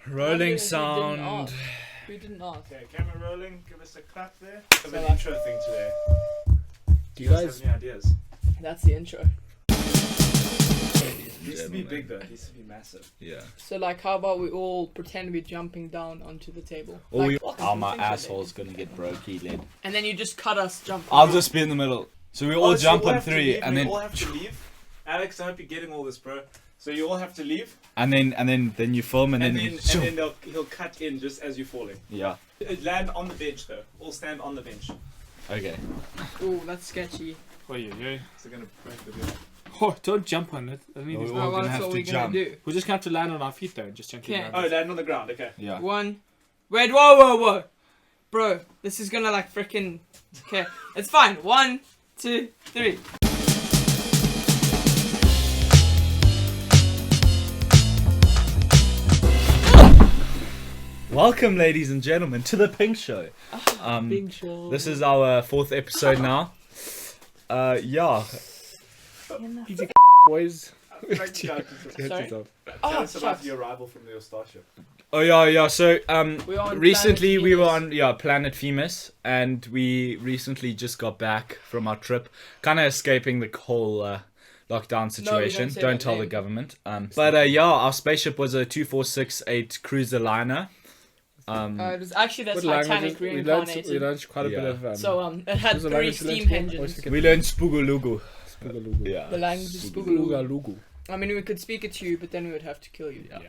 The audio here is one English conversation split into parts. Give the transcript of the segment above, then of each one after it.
Rolling sound. We didn't ask. Okay, camera rolling. Give us a clap there. So An intro thing today. Do you guys have any ideas? That's the intro. It needs to be big though. It needs to be massive. Yeah. So like, how about we all pretend we're jumping down onto the table? Or Like, Oh, my asshole's gonna get brokey, lid. and then you just cut us jumping. I'll just be in the middle. So we all jump on three, and then we all have to leave. Alex, I hope you're getting all this, bro. So you all have to leave, and then you film, and then he'll cut in just as you're falling. yeah. Land on the bench though. All stand on the bench. Okay. Oh, that's sketchy. Oh yeah. So gonna break the wheel. Oh, don't jump on it. I mean, We're it's all not- gonna that's have what to we're jump. gonna do. we just have to land on our feet though and just gently Okay. land. Oh, land on the ground. Okay. Yeah. One. Wait, whoa. Bro, this is gonna like freaking. Okay, it's fine. 1, 2, 3. Welcome, ladies and gentlemen, to the Pink Show. Big show. This is our 4th episode now. Yeah. Boys. Sorry? Tell Oh, us about shucks. the arrival from your starship. Oh yeah. So We're on recently Planet we were Venus. on Planet Venus, and we recently just got back from our trip, kind of escaping the whole lockdown situation. say Don't that tell the name. government. But yeah, our spaceship was a 2468 cruiser liner. It was actually the What Titanic languages? We reincarnated. learned quite a Yeah. bit of. So it had There's a 3 language steam we learned today? engines. Always forget We learned Spoogaloogoo. Spoogalooga. Yeah. The language is Boogaloo. Spoogalooga. I mean, we could speak it to you, but then we would have to kill you. Yeah.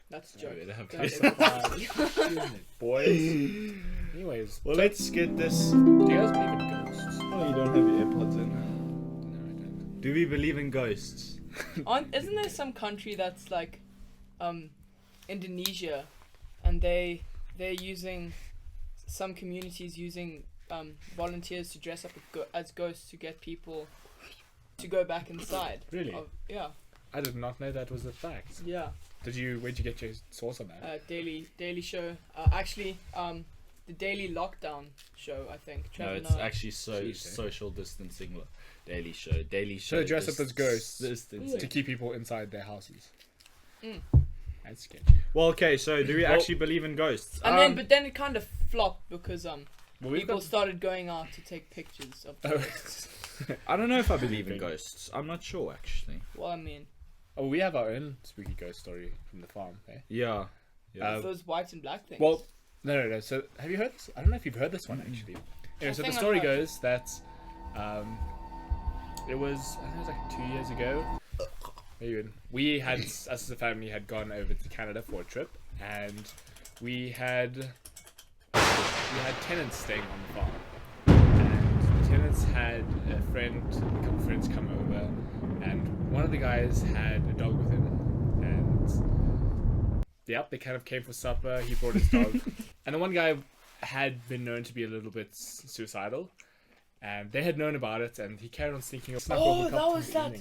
That's a joke. We'd have to- That's a- Boys. Anyways, Well, let's get this. do you guys believe in ghosts? Oh, you don't have your AirPods in. No, I don't. Do we believe in ghosts? Isn't there some country that's like Indonesia, and they're using some communities using volunteers to dress up as ghosts to get people to go back inside. Really? Yeah. I did not know that was a fact. Yeah. Where'd you get your source on that? Daily show. Actually, the Daily Lockdown show. I think. No, Trevor it's Noah. actually social distancing. Daily show. So dress up as ghosts Distancing. to keep people inside their houses. Mm. That's sketchy. Well, okay, so do we actually believe in ghosts? And then it kind of flopped because Well, we've people got- started going out to take pictures of the ghosts. I don't know if I believe in ghosts. I'm not sure, actually. Well, I mean, Oh, we have our own spooky ghost story from the farm, eh? Yeah. those white and black things. Well, no. So, have you heard this? I don't know if you've heard this one actually. Anyway, so the think I've story heard. goes that it was, I think it was like 2 years ago. Maybe we had, us as a family, had gone over to Canada for a trip, and we had tenants staying on the farm, and the tenants had a couple friends come over, and one of the guys had a dog with him, and yep, they kind of came for supper. He brought his dog, and the one guy had been known to be a little bit suicidal, and they had known about it, and he carried on sneaking up. Oh, that was that.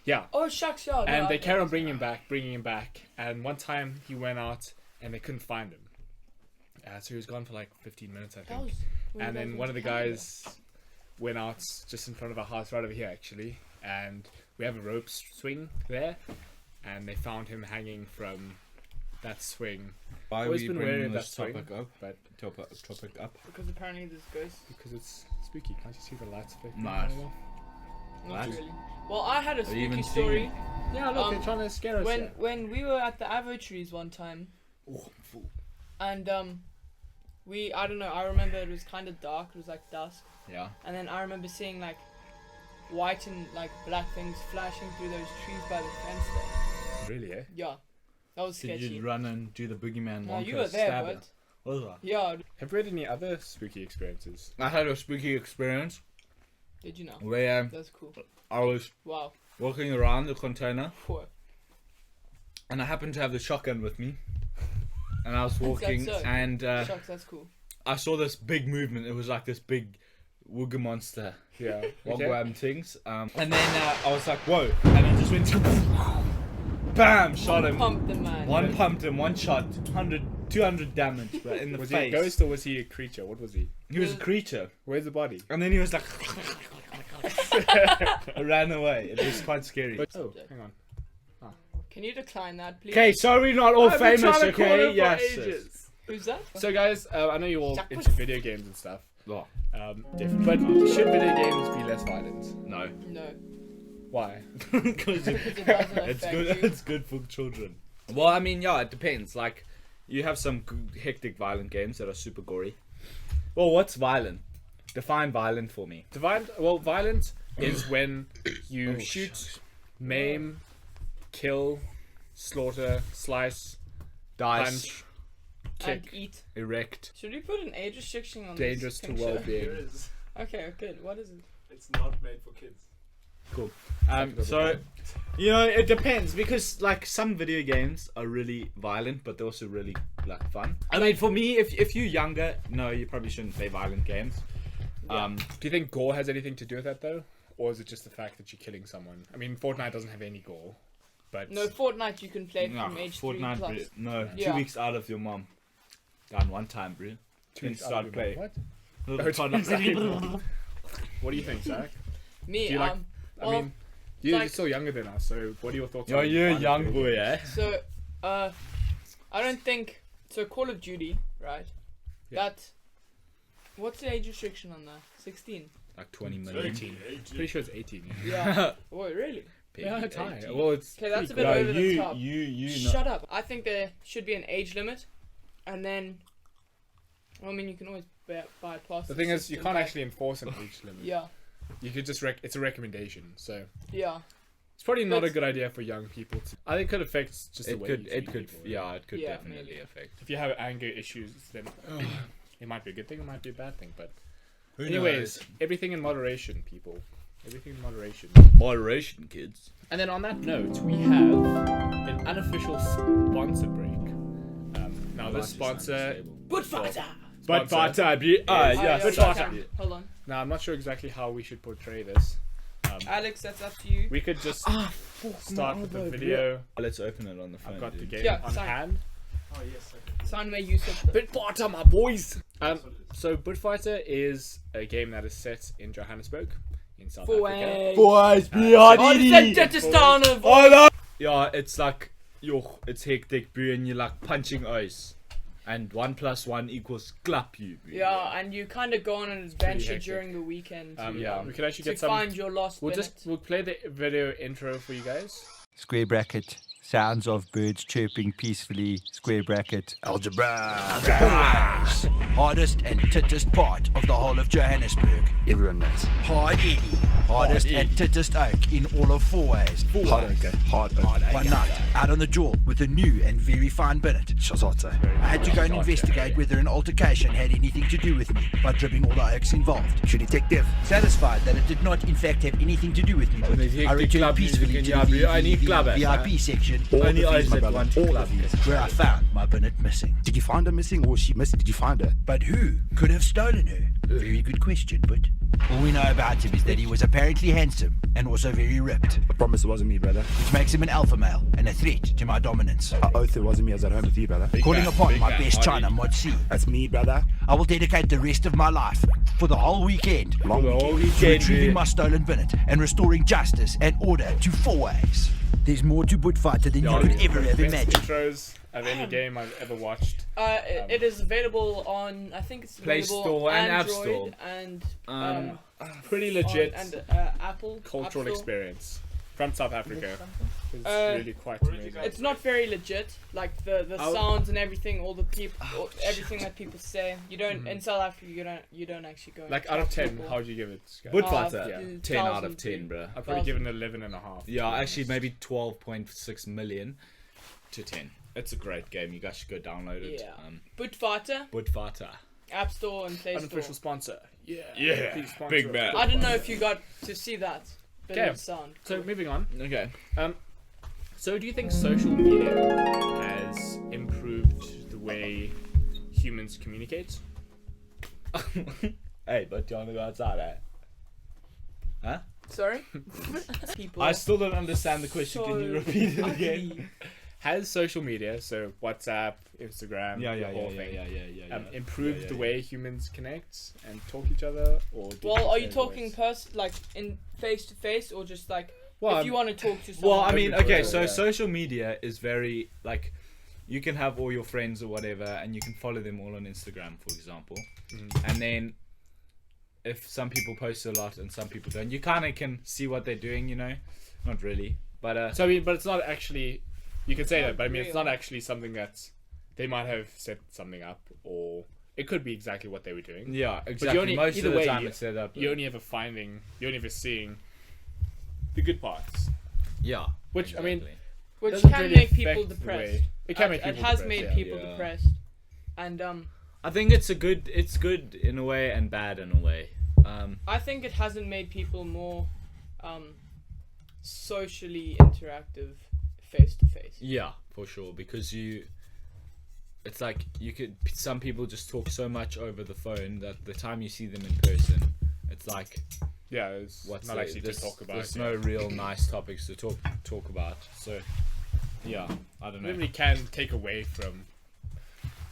Yeah, Oh, shucks, yeah. and no, they okay. carried on bringing him back, and one time he went out, and they couldn't find him. So he was gone for like 15 minutes, I That think. was And then one of the guys went out just in front of our house, right over here actually, and we have a rope swing there, and they found him hanging from that swing. Why are Always we been wary bringing of this that swing, topic up? but Topic up. Because apparently there's ghosts. because it's spooky. Can't you see the lights flickering? Nice. on the wall? Not What? really. Well, I had a Are you even spooky seeing story. it? Yeah, look, they're trying to scare us. When we were at the Avotaries one time, Oh, fool. and I don't know. I remember it was kind of dark. It was like dusk, Yeah. and then I remember seeing like white and like black things flashing through those trees by the fence there. Really, eh? Yeah, that was Did sketchy. you run and do the boogeyman? No, Wonka you were there, stabber? but Was I? yeah. Have you had any other spooky experiences? I had a spooky experience Did you know? where That's cool. I was Wow. walking around the container, Poor. and I happened to have the shotgun with me, and I was walking, so? and Shucks, that's cool. I saw this big movement. It was like this big wooga monster. Yeah. Wogwam things. And then I was like, whoa. And he just went, bam, shot him. Pumped the man. One pumped him, one shot, 200 damage, but in the Was face. he a ghost or was he a creature? What was he? He was a creature. Where's the body? And then he was like, I ran away. It was quite scary. Oh, hang on. Can you decline that, please? Okay, sorry, not all I've been famous. trying to call Okay, him for yes. ages. Who's that? So guys, I know you're all Jacques. into video games and stuff. Oh, Different. But should video games be less violent? no. No. Why? Because Because it doesn't it's affect good. you. It's good for children. Well, I mean, yeah, it depends. Like, you have some hectic, violent games that are super gory. Well, what's violent? Define violent for me. Violent is when you Oh, shoot, shucks. maim, kill, slaughter, slice, Dice, punch, And kick, eat. erect. Should we put an age restriction on dangerous this to picture? Here well-being. is. Okay, good. What is it? It's not made for kids. So, you know, it depends because like some video games are really violent, but they're also really like fun. I mean, for me, if you're younger, no, you probably shouldn't play violent games. Do you think gore has anything to do with that though, or is it just the fact that you're killing someone? I mean, Fortnite doesn't have any gore, but No, Fortnite you can play No, from age 3 Fortnite, plus. bro. No, Yeah. 2 weeks out of your mom. Done one time, bro. Can weeks out start of your playing. What? Little Oh, 2 weeks out of your Fortnite. mom. What do you think, Zach? Me, Do you like- I well, mean, you're like- still younger than us, so what are your thoughts? Yo, on you're a violent young video boy, games? eh? so, I don't think so. Call of Duty, right? Yeah. That. What's the age restriction on that? 16. Like 20 million. 18. Pretty sure it's 18. Yeah. Wait, really? Yeah, it's high. 18. Well, it's Okay, that's pretty a bit cool. over the top. you Shut up. I think there should be an age limit, and then. I mean, you can always buy a past. The thing is, you can't actually enforce an age limit. Yeah. You could just it's a recommendation, so Yeah. it's probably not a That's- good idea for young people to. I think it could affect just the It way could, you it treat could, people, yeah, it could Yeah, definitely maybe. affect. If you have anger issues, then it might be a good thing, it might be a bad thing. But anyways, everything in moderation, people. Everything in moderation. Moderation, kids. And then on that note, we have an unofficial sponsor break. Now this sponsor. Budweiser. But Sponsor. yes. yeah, Good yeah, sponsor. okay. Hold on. Now I'm not sure exactly how we should portray this. Alex, that's up to you. We could just start with the video. Let's open it on the phone. I've got the dude. game Yeah, on sign. hand. Oh yes. Okay. Sign where you said. Bitfighter, my boys. So Bitfighter is a game that is set in Johannesburg, in South Africa. Boys, Yeah, it's like it's hectic, bro, and you're like punching ice, and 1 + 1 = clap you, bro. Yeah, and you kind of go on an adventure hectic. during the weekend to, Yeah, we could actually to get some. find your lost We'll play the video intro for you guys. Square bracket. Sounds of birds chirping peacefully. Square bracket. Algebra. Hardest and tittest part of the whole of Johannesburg. Everyone knows. Hard Eddy. Hardest and tittest oak in all of 4 ways. Hard oak. Hard oak. One night, out on the jaw with a new and very fine billet. I had to go and investigate whether an altercation had anything to do with me by dribbling all the oaks involved. Should detective. Satisfied that it did not in fact have anything to do with me, but I returned peacefully to the VIP section Only ice at one club. where I found my billet missing. Did you find her missing or was she missing? Did you find her? But who could have stolen her? Very good question, but all we know about him is that he was apparently handsome and also very ripped, I promise it wasn't me, brother. which makes him an alpha male and a threat to my dominance. I oath it wasn't me. I was at home with you, brother. Calling upon my man, best Hardy. China Mod C, That's me, brother. I will dedicate the rest of my life for the whole weekend Long The whole to weekend, retrieving bro. my stolen billet and restoring justice and order to 4 ways. There's more to Budfighter than you could ever have Best imagined. intros of any game I've ever watched. It is available on. I think it's Play available Store and App Android Store. and Pretty legit and Apple cultural App Store. experience from South Africa. It's Uh, really quite where did you amazing. guys- It's not very legit. Like the sounds and everything, all the people, everything that people say. You don't in South Africa. You don't actually go. and Like out of talk to 10, people. how would you give it? Scott? Budfighter, Yeah. 10 out of 10, bro. I'd probably give it an 11.5. Yeah, actually maybe 12.6 million to 10. It's a great game. You guys should go download it. Yeah. Budfighter, Budfighter. App Store and Play Store. Unofficial sponsor. Yeah. Yeah, Please sponsor big us. man. I don't know if you got to see that bit Okay. of sound. So moving on. Okay. So do you think social media has improved the way humans communicate? Hey, but do you want to go outside, eh? Huh? Sorry. People. I still don't understand the question. Can you repeat it again? Has social media, so WhatsApp, Instagram, the whole thing, improved the way humans connect and talk to each other, or? do you Well, think are you there's talking ways- like in face to face or just like Well, if you want to talk to someone. Well, I mean, Open okay, Twitter, so yeah. social media is very like, you can have all your friends or whatever, and you can follow them all on Instagram, for example. And then, if some people post a lot and some people don't, you kind of can see what they're doing, you know? Not really, but So I mean, but it's not actually. You can say Not that, but I mean, it's real. not actually something that's. They might have set something up, or it could be exactly what they were doing. yeah, exactly. only- Most either of the way, time you- it's set up. You're only ever seeing the good parts, yeah, which I mean, exactly. Which doesn't can really make people affect the depressed. way- it can make It people has depressed, made yeah. people Yeah. depressed. And I think it's good in a way and bad in a way. I think it hasn't made people more socially interactive face to face. Yeah, for sure, because it's like some people just talk so much over the phone that the time you see them in person, it's like yeah, it's what's not the- actually to talk about. There's yeah. no real nice topics to talk about. So yeah, I don't It know. really can take away from.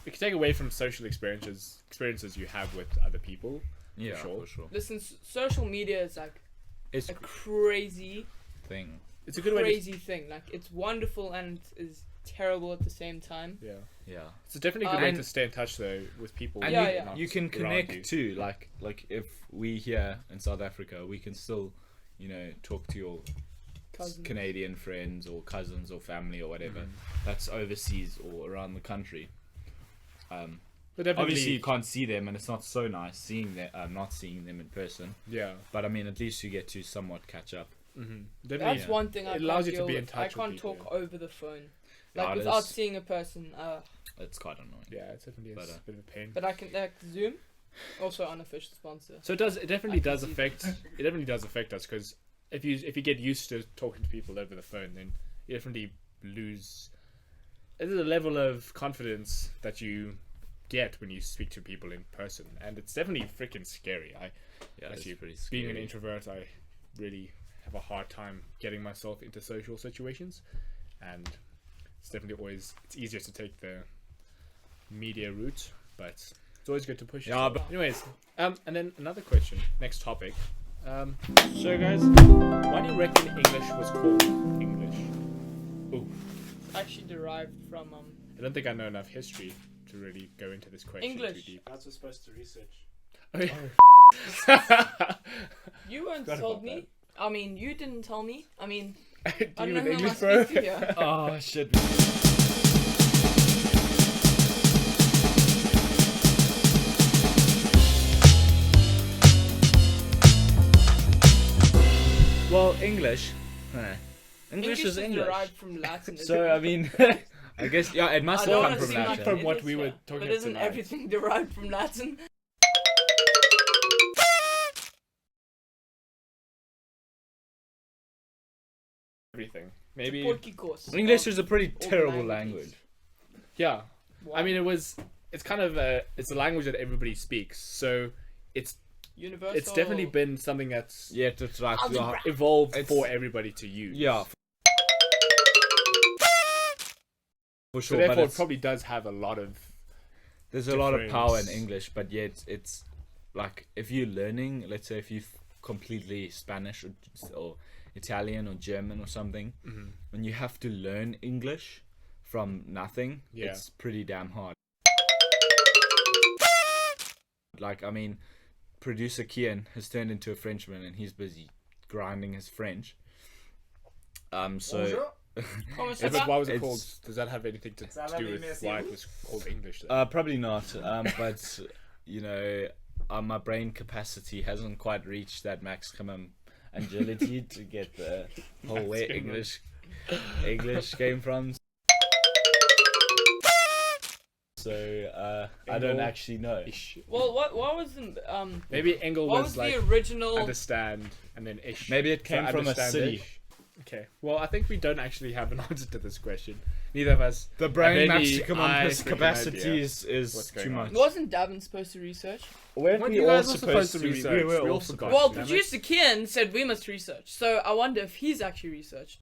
It can take away from social experiences you have with other people. Yeah, sure. for sure. Listen, social media is like It's a crazy, thing. It's a good way. crazy thing. Like it's wonderful and is terrible at the same time. Yeah, Yeah, it's a definitely good way And- to stay in touch though with people. and Yeah, you, yeah. you can around connect you. too. Like if we here in South Africa, we can still, talk to your Cousins. Canadian friends or cousins or family or whatever that's overseas or around the country. But definitely, Obviously, you can't see them, and it's not so nice not seeing them in person. yeah, But I mean, at least you get to somewhat catch up. definitely. That's Yeah. one thing I It can't allows you to deal be in with. touch I with can't people, talk yeah. over the phone, Yeah, like it without is. seeing a person. It's quite annoying. Yeah, it's definitely But, a bit of a pain. But I can like Zoom, also unofficial sponsor. So it does. It definitely I can does see affect. It definitely does affect us because if you get used to talking to people over the phone, then you definitely lose. There's a level of confidence that you get when you speak to people in person, and it's definitely freaking scary. Yeah, Actually, it's pretty scary. Being an introvert, I really have a hard time getting myself into social situations, and it's definitely it's easier to take the media route, but it's always good to push. Yeah, yourself. but- anyways, and then another question, next topic. So guys, why do you reckon English was called English? Ooh, Actually derived from I don't think I know enough history to really go into this question English. too deep. That's what's supposed to research. You weren't Forgot told about me. I mean, you didn't tell me. I mean, Do I you don't know in who I English, bro? speak to here. Oh shit. Well, English. English is English. derived from Latin. So I mean, I guess it must I have don't come wanna from seem like Latin. From an what idiot we were here, talking but about isn't tonight. everything derived from Latin? Everything. Maybe. Portuguese. English is a pretty all the terrible languages. language. Yeah. Why? I mean, it's kind of it's a language that everybody speaks, so it's Universal. definitely been something that's Yeah, it's like Algebra. evolved It's- for everybody to use. yeah, for So sure. But therefore, it it's, probably does have a lot of. there's a lot of power in difference. English, but yet it's like if you're learning, let's say if you completely Spanish or Italian or German or something, Mm-hmm. when you have to learn English from nothing, Yeah. it's pretty damn hard. Like, I mean, producer Kian has turned into a Frenchman and he's busy grinding his French. So Comment Yeah, ça but va? why was it It's- called? Does that have anything to Ça va, do mais with merci why beaucoup. it was called English? Then? probably not. But you know, my brain capacity hasn't quite reached that maximum agility to get the whole way Maximum. English came from. So I don't Engel. actually know. Ish. Well, what was the Maybe Engel what was was like the original? understand and then ish. Maybe it So came from a understand city. ish. Okay. Well, I think we don't actually have an answer to this question. Neither of us. The brain have any maximum freaking capacity idea is what's too going on. much. Wasn't Davin supposed to research? Weren't What we you all guys were supposed to research? We were We all all forgot. supposed Well, damn it. producer Kian said we must research, so I wonder if he's actually researched.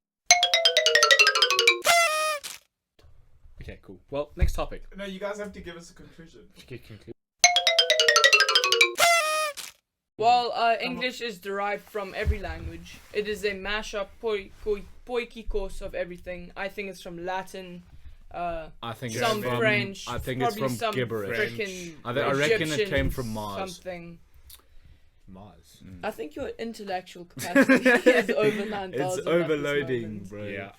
Okay, cool. Well, next topic. No, you guys have to give us a conclusion. Okay, conclude. Well, English is derived from every language. It is a mashup, poikikos of everything. I think it's from Latin. I think Some it's from, French. I think it's probably from some gibberish. frickin' I reckon it came Egyptian from Mars. Something. Mars. I think your intellectual capacity is over 9,000. It's overloading, bro. Yeah,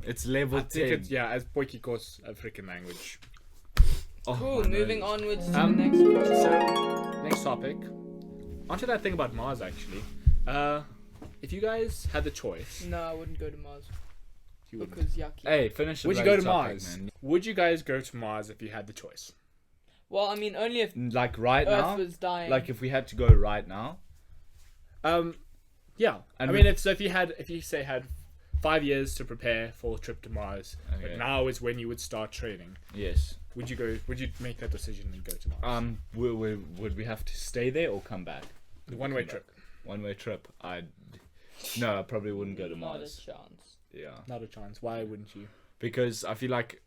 It's level I 10. think it's as Poikikos a freaking language. Oh, Cool, my moving nose. onwards to the next question. So, next topic. Onto that thing about Mars, actually. If you guys had the choice, No, I wouldn't go to Mars. you would. Because yucky. Hey, finish the Would you go to topic, Mars? man. Would you guys go to Mars if you had the choice? Well, I mean, only if Like right Earth now? was dying. Like if we had to go right now? Yeah. And I we- mean, if you had 5 years to prepare for a trip to Mars, Okay. but now is when you would start training. Yes. Would you make that decision and go to Mars? Would we have to stay there or come back? The one-way trip. One-way trip. No, I probably wouldn't go to not a Mars. chance. Yeah. Not a chance. Why wouldn't you? Because I feel like,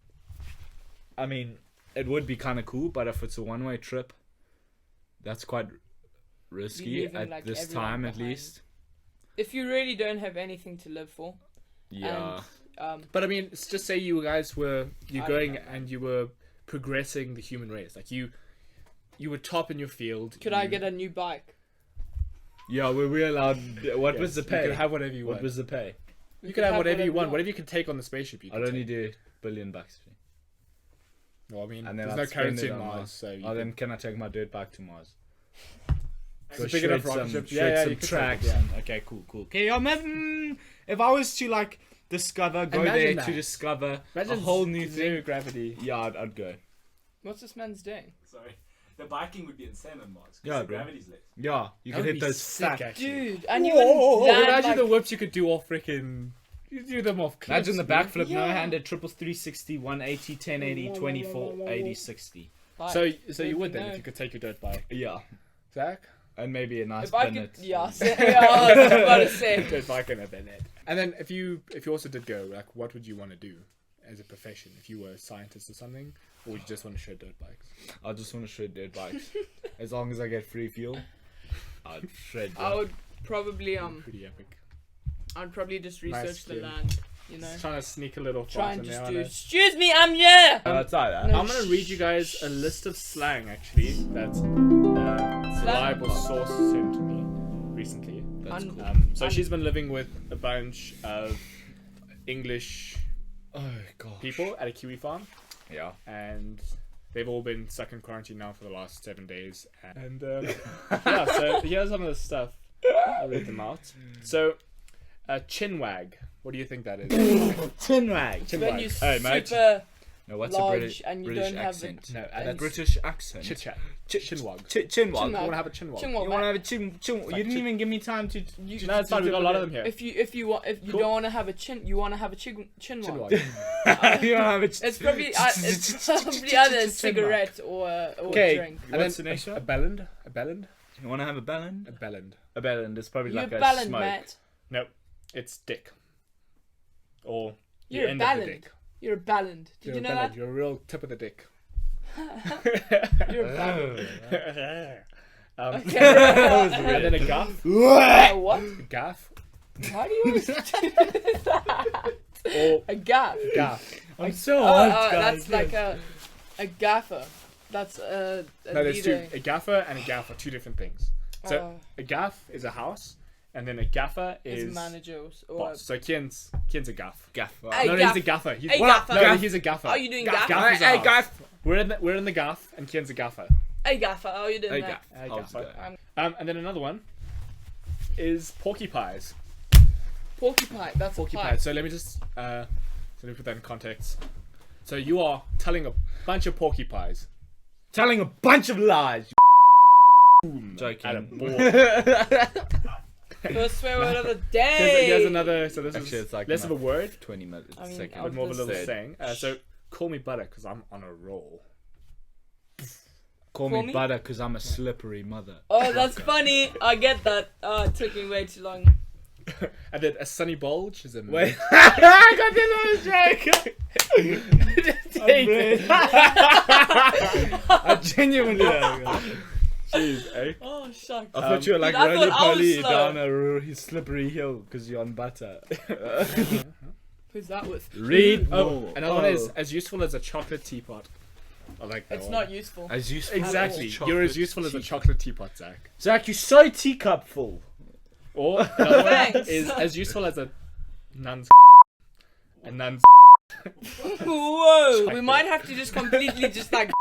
I mean, it would be kind of cool, but if it's a one-way trip, that's quite risky leaving, at like, this everyone time, at behind. least. If you really don't have anything to live for, Yeah. and But I mean, just say you guys I you're don't going know, man. and you were progressing the human race. Like you were top in your field. could I get a new bike? Yeah, were we allowed? What was the You pay? could have whatever you What want. was the pay? You could have whatever you want. Whatever you can take on the spaceship. You can I'd only take. do $1 billion. Well, I mean, And then there's I'd no spend currency it in on Mars, Mars. so you Oh, then can I take my dirt bike to Mars? Go It's big enough shred rocket some, ship. shred Yeah, some you could take it, tracks. yeah. And, okay, cool. Okay, if I was to like go Imagine there that. to discover Imagine a whole new zero thing, gravity. yeah, I'd go. What's this man's doing? Sorry. The biking would be insane on Mars. 'cause Yeah, the bro. gravity's less. Yeah, you That could would hit be those sick, fat. actually. Dude, and you Whoa, wouldn't land imagine like, the whips you could do off freaking. You do them off cliffs. Imagine the man. backflip, no Yeah. handed, triples 360, 180, 1080, 24, 80, 60. like, So you don't would then know. if you could take your dirt bike, Yeah, Zach. and maybe a nice If I Bennett. could, yeah, I was about to say. Dirt bike and a Bennett. And then if you also did go, like, what would you want to do as a profession if you were a scientist or something, or would you just want to shred dirt bikes? I just want to shred dirt bikes. As long as I get free fuel, I'd shred I dirt. would probably Pretty epic. I'd probably just Nice research the skill. land, you know. Just trying to sneak a little Try fart and in just there. do. I know. Excuse me, I'm here. That's like that. No. I'm gonna read you guys a list of slang actually that a reliable source sent to me recently. That's Un- cool. So she's been living with a bunch of English Oh god. people at a kiwi farm, Yeah. and they've all been stuck in quarantine now for the last 7 days. And yeah, so here's some of the stuff. I'll read them out. So, chin wag. What do you think that is? Chin wag. Chin When wag. you Hey, mate. super No, what's large a British, and you British don't have accent? No, and A British accent. chit chat. Chin wag. Chin wag. Chin You wag. want to have a chin wag? chin You wag, want to mate. have a chin? You didn't even give me time to. No, it's fine. We've got a lot of them here. If you Cool. don't want to have a chin want to have a chin Chin wag. wag. You don't have a. It's probably either a cigarette or a Okay. drink. And What's then the next a one? bellend. A bellend. You want to have a bellend? A bellend. A bellend is probably You're like a a ballad, smoke. Matt. No, it's dick. Or the You're a end of the ballad. dick. You're a balland. Did You're you a know bellend. that? You're a real tip of the dick. You're a balland. Okay. And then a gaff. What? A gaff. Why do you always do that? Or A gaff. gaff. I'm so That's like a gaffer. That's a No, there's two. leader. A gaffer and a gaff are two different things. So Oh. a gaff is a house, and then a gaffer Is is manager or boss. So Kian's a gaff. Gaff. Hey, No, gaff. he's a gaffer. He's, Hey, gaffer. No, he's a gaffer. Are you doing gaff? Gaff is a Hey, house. gaff. We're in the gaff, and Kian's a gaffer. Hey gaffer, how are you doing Hey, that? gaff. Hey, How's it gaffer. going? And then another one is porcupines. Porcupine. That's a pie. Porcupines. So let me just so let me put that in context. So you are telling a bunch of porcupines Telling a bunch of lies. Joking. at a board. First swear word of the day. Here's another. So this Actually, is it's like less of a word, 20 minutes. I mean, second. but more of a little Third. saying. So call me butter because I'm on a roll. Call Call me me? butter because I'm a slippery mother. Oh, that's funny. I get that. Oh, it took me way too long. And then a sunny bulge is a Wait. I got this joke. I genuinely don't. Jeez, eh? Oh, shucks. I thought you were like Dude, I thought I was roly slow. down a really slippery hill because you're on butter. Who's that with? Read Oh, more. another one is as useful as a chocolate teapot. I like that It's one. not useful. As useful. Exactly. as You're as chocolate useful as a teapot. chocolate teapot, Zach. Zach, you're so teacupful. Or another one Thanks. is as useful as a nun's. A nun's. Whoa! We might have to just completely just like.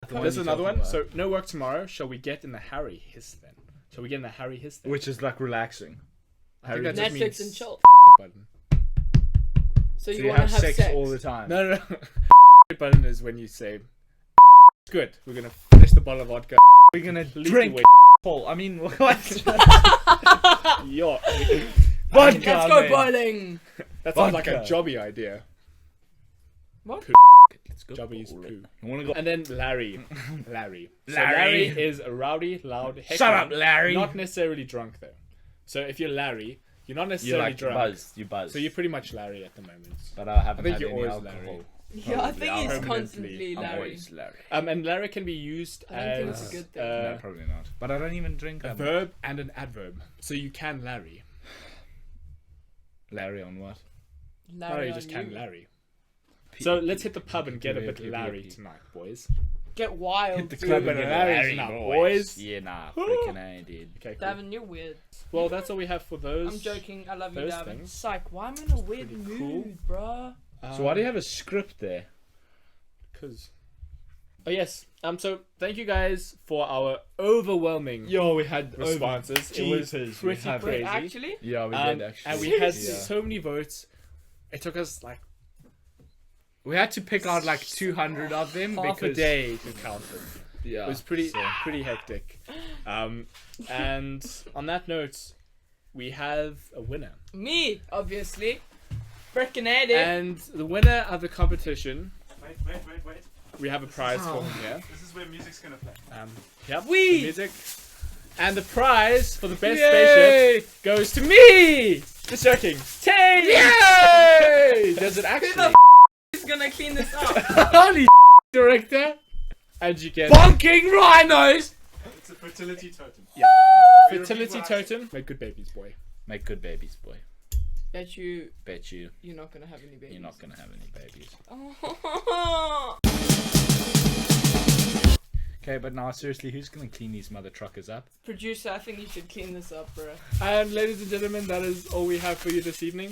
This is another one. So no work tomorrow. Shall we get in the Harry hiss then? Shall we get in the Harry hiss then? Which is like relaxing. I think that just Netflix means and chill. button. So So you you want to have have sex all the time. No, no. Button is when you say, "Good, we're gonna finish the bottle of vodka." We're gonna Completely drink. wait. Paul, I mean, what? Yo, Vodka, Let's go man. bowling. that sounds like a Vodka. jobby idea. What? Let's go. Jobby's poo. You wanna go? And then Larry. Larry. So Larry. Larry is a rowdy, loud, heckling, Shut up, Larry. Not necessarily drunk though. So if you're Larry, you're not You necessarily like drunk. buzz. You buzz. So you're pretty much Larry at the moment. But I haven't I think had you're any always alcohol. Larry. Yeah, I think he's Permanently. constantly I'm Larry. always Larry. And Larry can be used I don't think as it's a good thing. No, probably not. But I don't even drink. a verb and an adverb. So you can Larry. Larry on what? No, Larry you on just can you. Larry. So let's hit the pub and get a bit Larry tonight, boys. Get wild. Hit the dude. club Bit and of get Larry Larry, tonight, boys. boys. Yeah, nah. Freaking I did. Okay, cool. Davin, you're weird. Well, that's all we have for those. I'm joking. I love you, those Davin. things. Psych. Why am I in a weird Pretty mood, cool. bruh? So why do you have a script there? Cause. Oh yes. So thank you guys for our overwhelming Yo, we had responses. It was Jeepers, we pretty had- crazy. Wait, actually? Yeah, we did actually. And we had Yeah. so many votes. It took us like We had to pick out like 200 of them half a because day to count them. Yeah, It was pretty so- pretty hectic. And on that note, we have a winner. Me, obviously. Frickin' Eddie. And the winner of the competition, Wait. we have a prize for him here. This is where music's gonna play. Yep, Wee! the music. And the prize for the best Yay! spaceship goes to me! Just joking. Tay! Yay! Does it Who actually? the is gonna clean this up? Holy Director. And you get bonking rhinos! It's a fertility totem. fertility totem. Make good babies, boy. Make good babies, boy. Bet you Bet you're not gonna have any babies. not gonna have any babies. Oh. Okay, but now seriously, who's gonna clean these mother truckers up? Producer, I think you should clean this up, bro. And ladies and gentlemen, that is all we have for you this evening.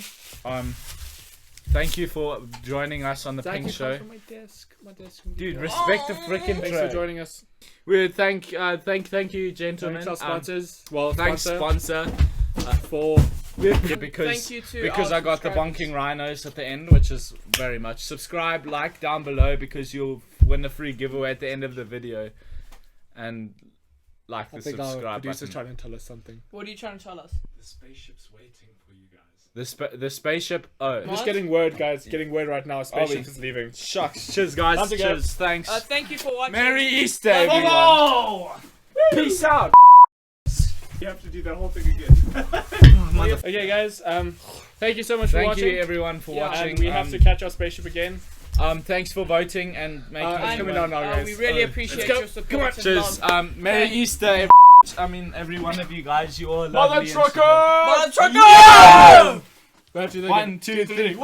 Thank you for joining us on the Zach, Pink you Show. come from my desk. My desk. Dude, respect the freaking Thanks for joining us. We thank you, gentlemen. Thanks our sponsors. Well, Thanks, sponsor sponsor. for Yeah, because Thank you to because our I got the subscribers. bonking rhinos at the end, which is very much. Subscribe, like down below because you'll win a free giveaway at the end of the video, and like I the think our subscribe producer's button. trying to tell us something. What are you trying to tell us? The spaceship's waiting for you guys. The spaceship. Oh, What? Just getting word, guys. Getting word right now. Spaceship we- is leaving. shucks. Cheers, guys. Time to go. Cheers. Thanks. Thank you for watching. Merry Easter, Bye-bye. everyone. Peace out. You have to do that whole thing again. Okay, guys. Thank you so much for Thank watching. you, everyone, for Yeah. watching. And we have to catch our spaceship again. Thanks for voting and making. it's And, coming on now, guys. we really Oh, appreciate let's go. your support. Come on. and Cheers. love. Merry Thank- Easter. Every one of you guys. You all Mother lovely. and trucker! super- Mother trucker! We have to do it again. 1, 2, 3.